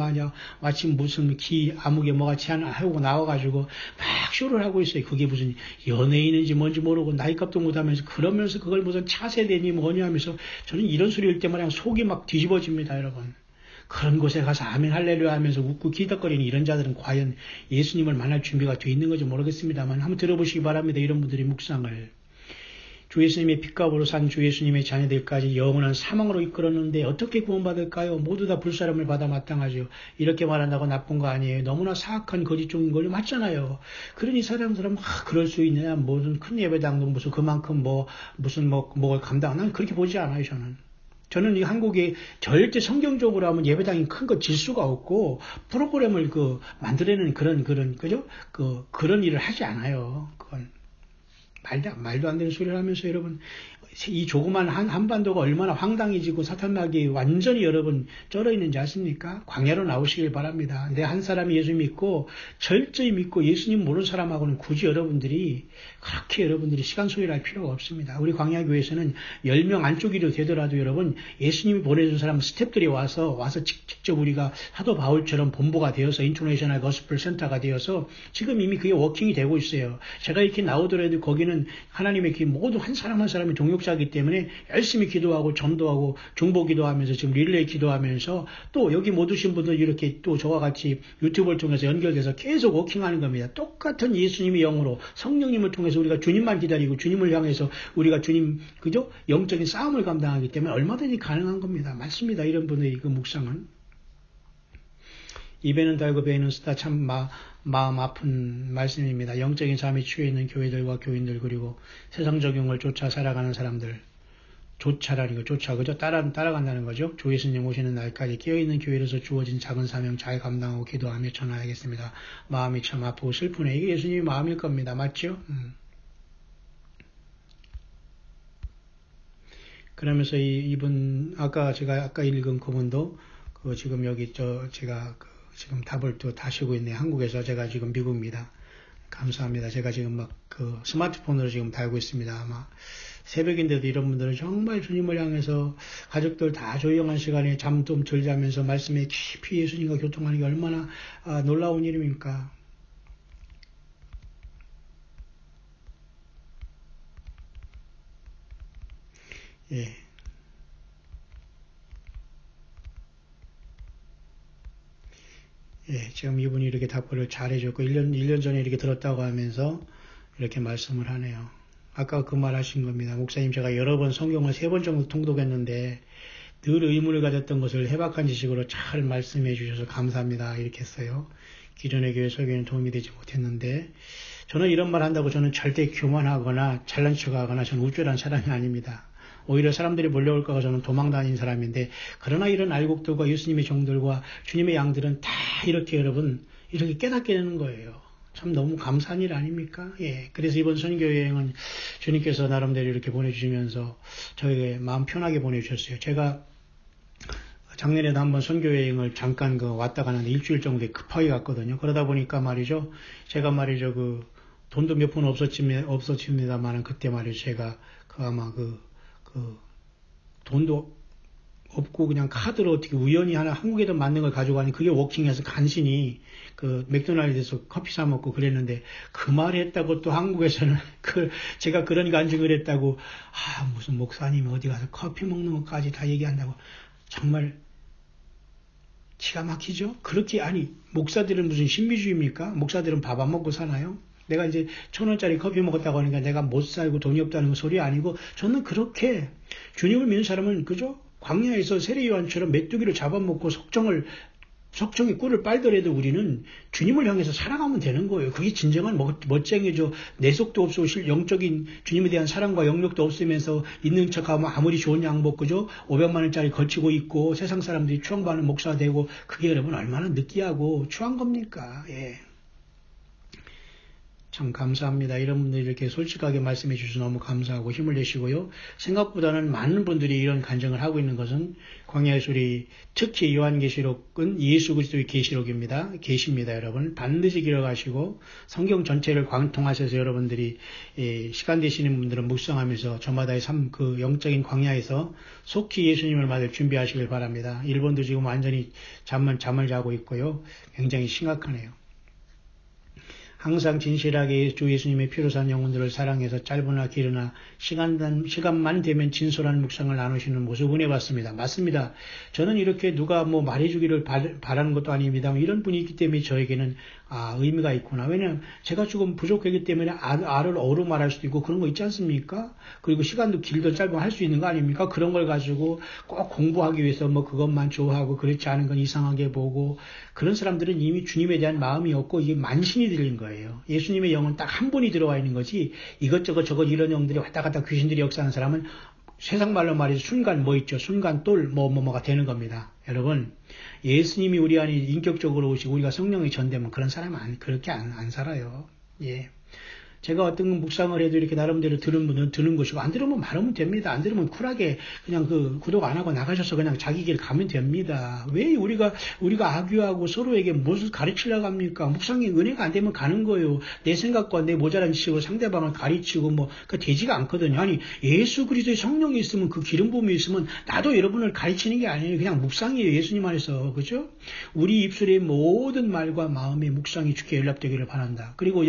마침 무슨 아무개 뭐같이 하고 나와가지고 막 쇼를 하고 있어요. 그게 무슨 연예인인지 뭔지 모르고 나이값도 못하면서 그러면서 그걸 무슨 차세대니 뭐냐 하면서 저는 이런 소리일 때마다 그냥 속이 막 뒤집어집니다, 여러분. 그런 곳에 가서 아멘 할렐루야 하면서 웃고 기덕거리는 이런 자들은 과연 예수님을 만날 준비가 되어 있는 건지 모르겠습니다만 한번 들어보시기 바랍니다. 이런 분들의 묵상을. 주 예수님의 핏값으로 산 주 예수님의 자녀들까지 영원한 사망으로 이끌었는데 어떻게 구원받을까요? 모두 다 불사름을 받아 마땅하죠. 이렇게 말한다고 나쁜 거 아니에요. 너무나 사악한 거짓종인 걸로 맞잖아요. 그러니 사람들은 그럴 수 있느냐, 무슨 큰 예배당도 무슨 그만큼 뭘 감당, 난 그렇게 보지 않아요, 저는 이 한국에 절대 성경적으로 하면 예배당이 큰 거 질 수가 없고, 프로그램을 만들어내는 그런 일을 하지 않아요. 그건 말도 안 되는 소리를 하면서 여러분, 이 조그만 한반도가 얼마나 황당해지고 사탄마귀에 완전히 여러분 쩔어 있는지 아십니까? 광야로 나오시길 바랍니다. 내 한 사람이 예수 믿고 철저히 믿고 예수님 모르는 사람하고는 굳이 그렇게 여러분들이 시간 소요할 필요가 없습니다. 우리 광야교회에서는 10명 안쪽이도 되더라도 여러분 예수님이 보내준 사람 스태프들이 와서 직접 우리가 사도 바울처럼 본부가 되어서 인터내셔널 거스펠 센터가 되어서 지금 이미 그게 워킹이 되고 있어요. 제가 이렇게 나오더라도 거기는 하나님의 모두 한 사람 한 사람이 동역자이기 때문에 열심히 기도하고 전도하고 중보 기도하면서 지금 릴레이 기도하면서 또 여기 못 오신 분들 이렇게 또 저와 같이 유튜브를 통해서 연결돼서 계속 워킹하는 겁니다. 똑같은 예수님의 영으로 성령님을 통해서 우리가 주님만 기다리고 주님을 향해서 우리가 주님 그죠? 영적인 싸움을 감당하기 때문에 얼마든지 가능한 겁니다. 맞습니다. 이런 분의 그 묵상은. 입에는 달고 배에는 쓰다 참 마음 아픈 말씀입니다. 영적인 잠에 취해 있는 교회들과 교인들 그리고 세상 적용을 쫓아 살아가는 사람들. 그죠? 따라간다는 거죠. 주 예수님 오시는 날까지 깨어있는 교회로서 주어진 작은 사명 잘 감당하고 기도하며 전하야겠습니다. 마음이 참 아프고 슬프네. 이게 예수님의 마음일 겁니다. 맞죠? 그러면서 이분, 제가 읽은 그분도, 지금 여기 제가 지금 답을 또 다시고 있네요. 한국에서 제가 지금 미국입니다. 감사합니다. 제가 지금 스마트폰으로 지금 달고 있습니다. 아마 새벽인데도 이런 분들은 정말 주님을 향해서 가족들 다 조용한 시간에 잠 좀 덜 자면서 말씀에 깊이 예수님과 교통하는 게 얼마나 놀라운 일입니까? 예. 예, 지금 이분이 이렇게 답글을 잘 해줬고, 1년 전에 이렇게 들었다고 하면서 이렇게 말씀을 하네요. 아까 그 말 하신 겁니다. 목사님, 제가 여러 번 성경을 3번 정도 통독했는데, 늘 의문을 가졌던 것을 해박한 지식으로 잘 말씀해 주셔서 감사합니다. 이렇게 했어요. 기존의 교회 설교에는 도움이 되지 못했는데, 저는 이런 말 한다고 저는 절대 교만하거나 잘난 척하거나 저는 우쭐한 사람이 아닙니다. 오히려 사람들이 몰려올까봐 저는 도망 다닌 사람인데, 그러나 이런 알곡들과 예수님의 종들과 주님의 양들은 다 이렇게 여러분 이렇게 깨닫게 되는 거예요. 참 너무 감사한 일 아닙니까? 예. 그래서 이번 선교여행은 주님께서 나름대로 이렇게 보내주시면서 저에게 마음 편하게 보내주셨어요. 제가 작년에도 한번 선교여행을 잠깐 왔다 가는데 일주일 정도에 급하게 갔거든요. 그러다 보니까 말이죠. 제가 말이죠. 돈도 몇 푼 없었습니다만 그때 말이죠. 제가 아마 돈도 없고 그냥 카드로 어떻게 우연히 하나 한국에도 맞는 걸 가지고 가니 그게 워킹해서 간신히 맥도날드에서 커피 사 먹고 그랬는데 그 말 했다고 또 한국에서는 제가 그런 간증을 했다고 무슨 목사님이 어디 가서 커피 먹는 것까지 다 얘기한다고 정말 기가 막히죠? 그렇게 목사들은 무슨 신비주의입니까? 목사들은 밥 안 먹고 사나요? 내가 이제 1,000원짜리 커피 먹었다고 하니까 내가 못 살고 돈이 없다는 소리 아니고 저는 그렇게 주님을 믿는 사람은 그죠? 광야에서 세례요한처럼 메뚜기를 잡아먹고 석정의 꿀을 빨더라도 우리는 주님을 향해서 살아가면 되는 거예요. 그게 진정한 멋쟁이죠. 내속도 없고 영적인 주님에 대한 사랑과 영역도 없으면서 있는 척하면 아무리 좋은 양복 그죠? 500만 원짜리 걸치고 있고 세상 사람들이 추앙받는 목사가 되고 그게 여러분 얼마나 느끼하고 추한 겁니까? 예. 참 감사합니다. 이런 분들이 이렇게 솔직하게 말씀해 주셔서 너무 감사하고 힘을 내시고요. 생각보다는 많은 분들이 이런 간증을 하고 있는 것은 광야의 소리, 특히 요한계시록은 예수 그리스도의 계시록입니다. 계시입니다, 여러분. 반드시 기록하시고 성경 전체를 관통하셔서 여러분들이 시간 되시는 분들은 묵상하면서 저마다의 삶, 영적인 광야에서 속히 예수님을 맞을 준비하시길 바랍니다. 일본도 지금 완전히 잠을 자고 있고요. 굉장히 심각하네요. 항상 진실하게 주 예수님의 피로 산 영혼들을 사랑해서 짧으나 길으나 시간만 되면 진솔한 묵상을 나누시는 모습 은혜 받습니다. 맞습니다. 저는 이렇게 누가 말해주기를 바라는 것도 아닙니다. 이런 분이 있기 때문에 저에게는 의미가 있구나. 왜냐하면 제가 조금 부족하기 때문에 알을 어로 말할 수도 있고 그런 거 있지 않습니까? 그리고 시간도 길든 짧으면 할 수 있는 거 아닙니까? 그런 걸 가지고 꼭 공부하기 위해서 그것만 좋아하고 그렇지 않은 건 이상하게 보고 그런 사람들은 이미 주님에 대한 마음이 없고 이게 만신이 들린 거예요. 예수님의 영은 딱 한 분이 들어와 있는 거지 이것저것 저것 이런 영들이 왔다 갔다 귀신들이 역사하는 사람은 세상 말로 말해서 순간 순간 뭐가 되는 겁니다. 여러분 예수님이 우리 안에 인격적으로 오시고 우리가 성령이 전되면 그런 사람은 그렇게 안 살아요. 예. 제가 어떤 묵상을 해도 이렇게 나름대로 들은 분은 듣는 것이고 안 들으면 말하면 됩니다. 안 들으면 쿨하게 그냥 구독 안 하고 나가셔서 그냥 자기 길 가면 됩니다. 왜 우리가 악유하고 서로에게 무엇을 가르치려고 합니까? 묵상이 은혜가 안 되면 가는 거예요. 내 생각과 내 모자란 지식으로 상대방을 가르치고 되지가 않거든요. 예수 그리스도의 성령이 있으면 그 기름 부음이 있으면 나도 여러분을 가르치는 게 아니에요. 그냥 묵상이에요. 예수님 안에서. 그죠? 우리 입술의 모든 말과 마음의 묵상이 주께 연락되기를 바란다. 그리고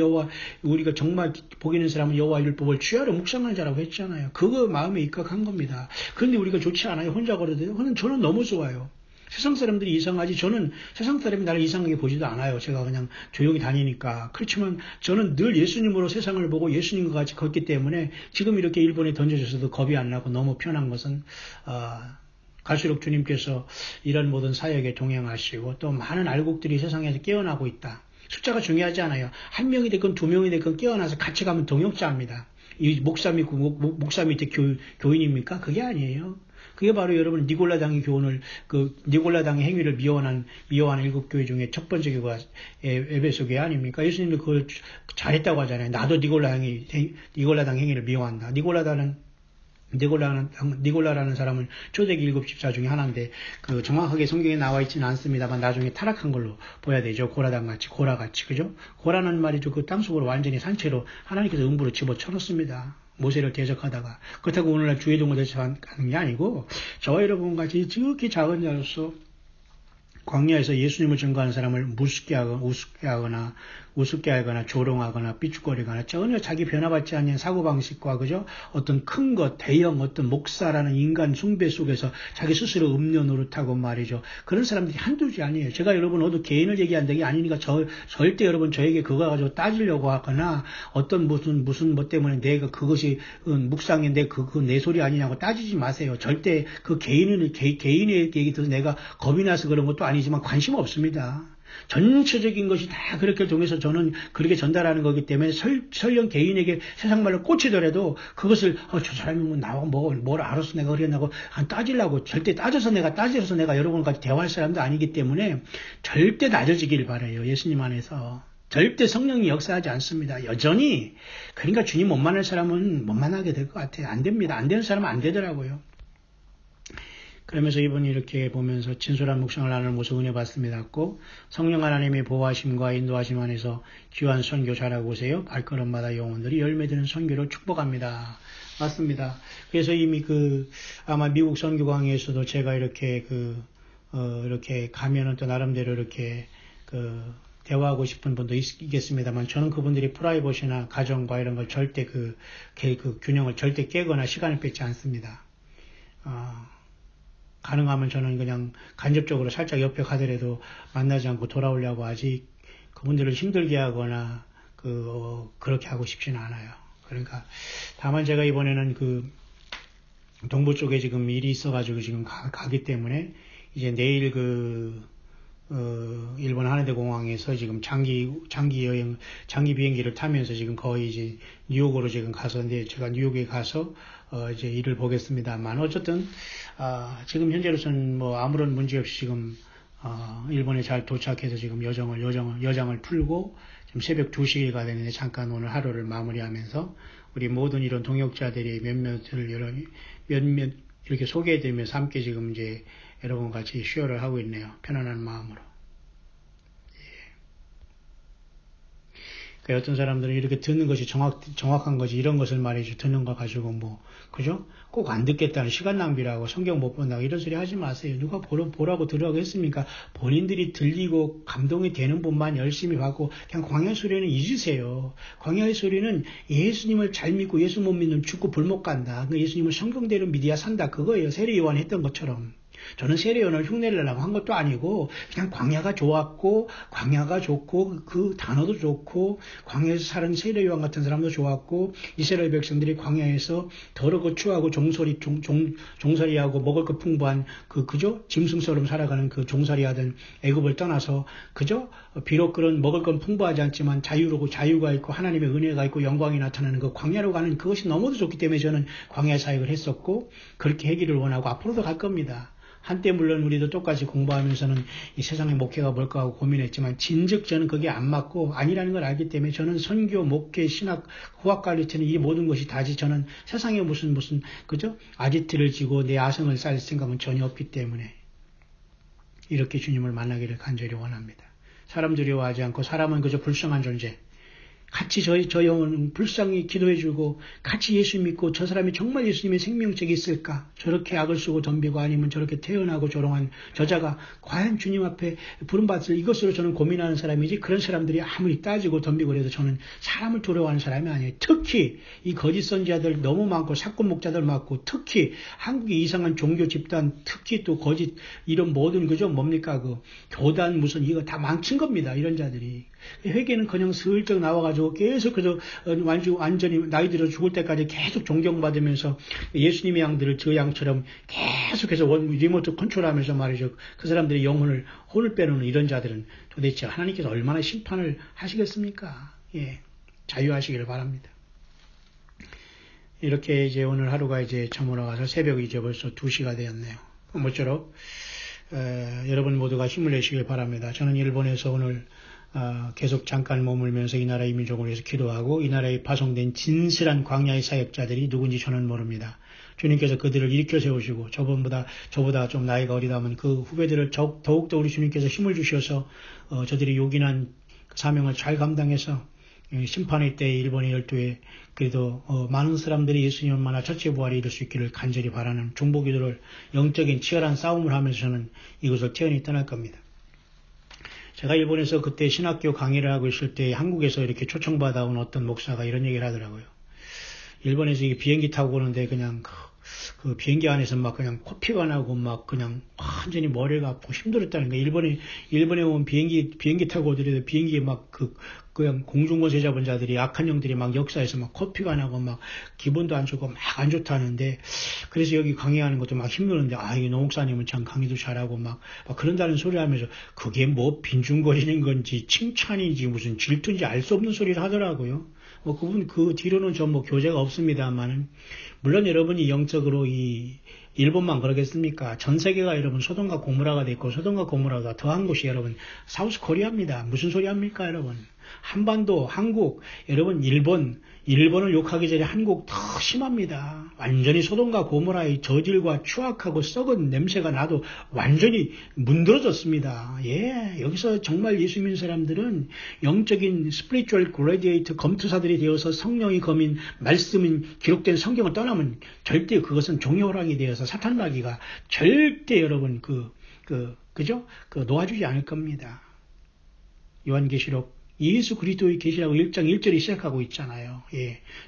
우리가 정말 복 있는 사람은 여호와 율법을 주야로 묵상하는 자라고 했잖아요. 그거 마음에 입각한 겁니다. 그런데 우리가 좋지 않아요. 혼자 걸어도. 저는 너무 좋아요. 세상 사람들이 이상하지 저는 세상 사람이 나를 이상하게 보지도 않아요. 제가 그냥 조용히 다니니까. 그렇지만 저는 늘 예수님으로 세상을 보고 예수님과 같이 걷기 때문에 지금 이렇게 일본에 던져져서도 겁이 안 나고 너무 편한 것은 갈수록 주님께서 이런 모든 사역에 동행하시고 또 많은 알곡들이 세상에서 깨어나고 있다. 숫자가 중요하지 않아요. 한 명이 됐건 두 명이 됐건 깨어나서 같이 가면 동역자입니다. 이 목사 밑에 교인입니까? 그게 아니에요. 그게 바로 여러분 니골라당의 교훈을 니골라당의 행위를 미워하는 일곱 교회 중에 첫 번째 교회가 에베소 교회 아닙니까? 예수님도 그걸 잘했다고 하잖아요. 나도 니골라당 행위를 미워한다. 니골라라는 사람은 초대기 일곱 집사 중에 하나인데 정확하게 성경에 나와 있지는 않습니다만 나중에 타락한 걸로 보야 되죠. 고라같이 그죠? 고라는 말이죠. 그 땅속으로 완전히 산채로 하나님께서 음부로 집어쳐넣습니다. 모세를 대적하다가 그렇다고 오늘날 주의동을 대적하는 게 아니고 저와 여러분과 같이 지극히 작은 자로서 광야에서 예수님을 증거하는 사람을 우습게 하거나 조롱하거나 삐죽거리거나 전혀 자기 변화받지 않는 사고방식과 그죠? 어떤 큰 것, 대형 어떤 목사라는 인간 숭배 속에서 자기 스스로 음료 노릇하고 말이죠. 그런 사람들이 한두지 아니에요. 제가 여러분 어느 개인을 얘기한다는 게 아니니까 절대 여러분 저에게 그거 가지고 따지려고 하거나 어떤 무슨 뭐 때문에 내가 그것이 묵상인데 그거 내 소리 아니냐고 따지지 마세요. 절대 그 개인의 얘기 들어서 내가 겁이 나서 그런 것도 아니지만 관심 없습니다. 전체적인 것이 다 그렇게 통해서 저는 그렇게 전달하는 거기 때문에 설령 개인에게 세상말로 꽂히더라도 그것을 저 사람이 뭐 나와 뭘 알아서 내가 그랬나고 안 따지려고 절대 따져서 내가 여러분까지 대화할 사람도 아니기 때문에 절대 낮아지길 바라요. 예수님 안에서. 절대 성령이 역사하지 않습니다. 여전히 그러니까 주님 못 만날 사람은 못 만나게 될 것 같아요. 안 됩니다. 안 되는 사람은 안 되더라고요. 그러면서 이분이 이렇게 보면서 진솔한 묵상을 하는 모습 은혜 받습니다. 성령 하나님의 보호하심과 인도하심 안에서 귀한 선교 잘하고 오세요. 발걸음마다 영혼들이 열매되는 선교를 축복합니다. 맞습니다. 그래서 이미 아마 미국 선교 강의에서도 제가 이렇게 이렇게 가면은 또 나름대로 이렇게 대화하고 싶은 분도 있겠습니다만 저는 그분들이 프라이버시나 가정과 이런 걸 절대 그 균형을 절대 깨거나 시간을 뺏지 않습니다. 가능하면 저는 그냥 간접적으로 살짝 옆에 가더라도 만나지 않고 돌아오려고 하지 그분들을 힘들게 하거나 그렇게 하고 싶지는 않아요. 그러니까 다만 제가 이번에는 동부 쪽에 지금 일이 있어가지고 지금 가기 때문에 이제 내일 일본 하네데 공항에서 지금 장기 비행기를 타면서 지금 거의 이제 뉴욕으로 지금 가서인데 제가 뉴욕에 가서 이제 일을 보겠습니다만 어쨌든 지금 현재로서는 뭐 아무런 문제 없이 지금 일본에 잘 도착해서 지금 여정을 풀고 지금 새벽 2시가 되는데 잠깐 오늘 하루를 마무리하면서 우리 모든 이런 동역자들이 몇몇 이렇게 소개해드리면서 함께 지금 이제 여러분 같이 쉐어를 하고 있네요. 편안한 마음으로. 그러니까 어떤 사람들은 이렇게 듣는 것이 정확한 거지 이런 것을 말이죠. 듣는 거 가지고 그죠? 꼭 안 듣겠다는 시간 낭비라고 성경 못 본다고 이런 소리 하지 마세요. 누가 보라고 들으라고 했습니까? 본인들이 들리고 감동이 되는 분만 열심히 받고 그냥 광야 소리는 잊으세요. 광야의 소리는 예수님을 잘 믿고 예수 못 믿는 죽고 불못 간다. 예수님을 성경대로 믿어야 산다. 그거예요. 세례 요한 했던 것처럼. 저는 세례요한을 흉내내려고 한 것도 아니고 그냥 광야가 좋았고 광야가 좋고 그 단어도 좋고 광야에서 사는 세례요한 같은 사람도 좋았고 이스라엘 백성들이 광야에서 더럽고 추하고 종살이하고 먹을 것 풍부한 그죠? 짐승처럼 살아가는 그 종살이하던 애굽을 떠나서 그죠? 비록 그런 먹을 건 풍부하지 않지만 자유가 있고 하나님의 은혜가 있고 영광이 나타나는 그 광야로 가는 그것이 너무도 좋기 때문에 저는 광야 사역을 했었고 그렇게 하기를 원하고 앞으로도 갈 겁니다. 한때 물론 우리도 똑같이 공부하면서는 이 세상의 목회가 뭘까 하고 고민했지만 진즉 저는 그게 안 맞고 아니라는 걸 알기 때문에 저는 선교, 목회, 신학, 후학관리처는 이 모든 것이 다지 저는 세상에 무슨 그죠? 아지트를 지고 내 아성을 쌓을 생각은 전혀 없기 때문에 이렇게 주님을 만나기를 간절히 원합니다. 사람 두려워하지 않고 사람은 그저 불쌍한 존재. 같이 저 영혼은 불쌍히 기도해주고 같이 예수 믿고 저 사람이 정말 예수님의 생명책이 있을까? 저렇게 악을 쓰고 덤비고 아니면 저렇게 태어나고 조롱한 저자가 과연 주님 앞에 부름받을 이것으로 저는 고민하는 사람이지 그런 사람들이 아무리 따지고 덤비고 그래도 저는 사람을 두려워하는 사람이 아니에요. 특히 이 거짓 선지자들 너무 많고 사건 목자들 많고 특히 한국의 이상한 종교 집단 특히 또 거짓 이런 모든 그죠? 뭡니까? 교단 무슨 이거 다 망친 겁니다. 이런 자들이. 회개는 그냥 슬쩍 나와가지고 계속 그저 완전히 나이 들어 죽을 때까지 계속 존경받으면서 예수님의 양들을 저 양처럼 계속해서 리모트 컨트롤하면서 말이죠. 그 사람들의 혼을 빼놓는 이런 자들은 도대체 하나님께서 얼마나 심판을 하시겠습니까? 예, 자유하시기를 바랍니다. 이렇게 이제 오늘 하루가 이제 저물어가서 새벽이 이제 벌써 2시가 되었네요. 모쪼록 여러분 모두가 힘을 내시길 바랍니다. 저는 일본에서 오늘 계속 잠깐 머물면서 이 나라의 민족을 위해서 기도하고 이 나라에 파송된 진실한 광야의 사역자들이 누군지 저는 모릅니다. 주님께서 그들을 일으켜 세우시고 저보다 좀 나이가 어리다면 그 후배들을 더욱더 우리 주님께서 힘을 주셔서 저들이 요긴한 사명을 잘 감당해서 심판의 때에 일본의 열도에 그래도 많은 사람들이 예수님을 만나 첫째 부활에 이룰 수 있기를 간절히 바라는 중보기도를 영적인 치열한 싸움을 하면서 저는 이곳을 태연히 떠날 겁니다. 제가 일본에서 그때 신학교 강의를 하고 있을 때 한국에서 이렇게 초청받아온 어떤 목사가 이런 얘기를 하더라고요. 일본에서 비행기 타고 오는데 그냥 그 비행기 안에서 막 그냥 코피가 나고 막 그냥 완전히 머리가 아프고 힘들었다는 거예요. 일본에 온 비행기 타고 오더라도 비행기에 막 그냥 공중권세 잡은 자들이 악한 영들이 막 역사에서 막 코피가 나고 막 기분도 안 좋고 막 안 좋다는데, 그래서 여기 강의하는 것도 막 힘드는데, 이 노목사님은 참 강의도 잘하고 막 그런다는 소리 하면서 그게 뭐 빈중거리는 건지 칭찬인지 무슨 질투인지 알 수 없는 소리를 하더라고요. 그분 그 뒤로는 저 뭐 교제가 없습니다만은, 물론 여러분이 영적으로 일본만 그러겠습니까? 전 세계가 여러분 소돔과 고모라가 됐고, 소돔과 고모라가 더한 곳이 여러분 사우스 코리아입니다. 무슨 소리 합니까, 여러분? 한반도, 한국, 여러분 일본을 욕하기 전에 한국 더 심합니다. 완전히 소돔과 고모라의 저질과 추악하고 썩은 냄새가 나도 완전히 문드러졌습니다. 여기서 정말 예수 믿는 사람들은 영적인 spiritual graduate 검투사들이 되어서 성령이 검인 말씀인 기록된 성경을 떠나면 절대 그것은 종이호랑이 되어서 사탄마귀가 절대 여러분 그죠? 놓아주지 않을 겁니다. 요한계시록 예수 그리스도의 계시라고 1장 1절이 시작하고 있잖아요.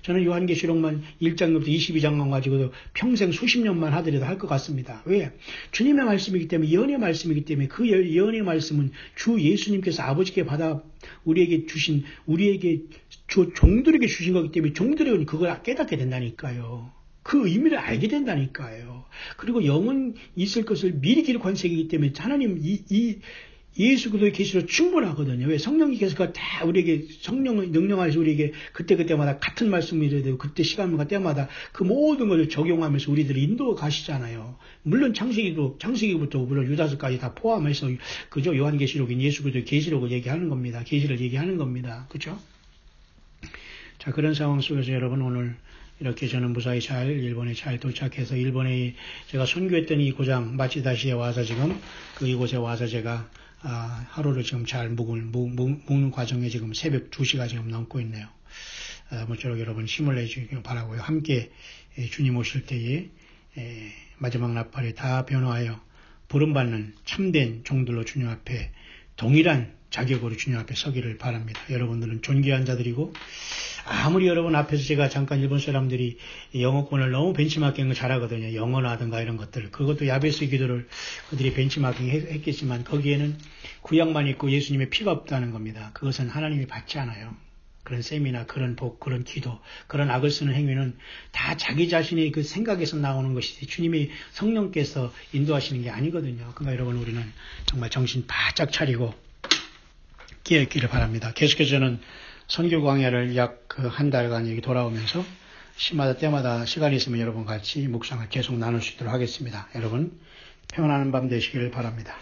저는 요한계시록만 1장부터 22장만 가지고도 평생 수십 년만 하더라도 할 것 같습니다. 왜? 주님의 말씀이기 때문에, 예언의 말씀이기 때문에, 그 예언의 말씀은 주 예수님께서 아버지께 받아 우리에게 종들에게 주신 거기 때문에 종들은 그걸 깨닫게 된다니까요. 그 의미를 알게 된다니까요. 그리고 영은 있을 것을 미리 기록한 세계이기 때문에 하나님 예수 그리스도의 계시로 충분하거든요. 왜? 성령님께서 다 우리에게 성령을 능력하셔서 우리에게 그때마다 같은 말씀을 해야 되고, 그때 시간과 때마다 그 모든 것을 적용하면서 우리들을 인도 가시잖아요. 물론 창세기부터 물론 유다서까지 다 포함해서 그죠? 요한계시록인 예수 그리스도의 계시록을 얘기하는 겁니다. 계시를 얘기하는 겁니다. 그죠? 자, 그런 상황 속에서 여러분 오늘 이렇게 저는 무사히 일본에 잘 도착해서, 일본에 제가 선교했던 이 고장 마치다시에 와서 지금 이곳에 와서 제가 하루를 지금 잘 묵는 과정에 지금 새벽 2시가 지금 넘고 있네요. 모쪼록 여러분 힘을 내주시길 바라고요. 함께 주님 오실 때에 마지막 나팔에 다 변화하여 부름받는 참된 종들로 주님 앞에 동일한 자격으로 주님 앞에 서기를 바랍니다. 여러분들은 존귀한 자들이고, 아무리 여러분 앞에서 제가 잠깐 일본 사람들이 영어권을 너무 벤치마킹을 잘하거든요. 영어라든가 이런 것들. 그것도 야베스 기도를 그들이 벤치마킹 했겠지만 거기에는 구약만 있고 예수님의 피가 없다는 겁니다. 그것은 하나님이 받지 않아요. 그런 셈이나 그런 복, 그런 기도, 그런 악을 쓰는 행위는 다 자기 자신의 그 생각에서 나오는 것이지 주님의 성령께서 인도하시는 게 아니거든요. 그러니까 여러분 우리는 정말 정신 바짝 차리고 깨어있기를 바랍니다. 계속해서 저는 선교 광야를 약 한 달간 여기 돌아오면서 때마다 시간이 있으면 여러분 같이 묵상을 계속 나눌 수 있도록 하겠습니다. 여러분 평안한 밤 되시길 바랍니다.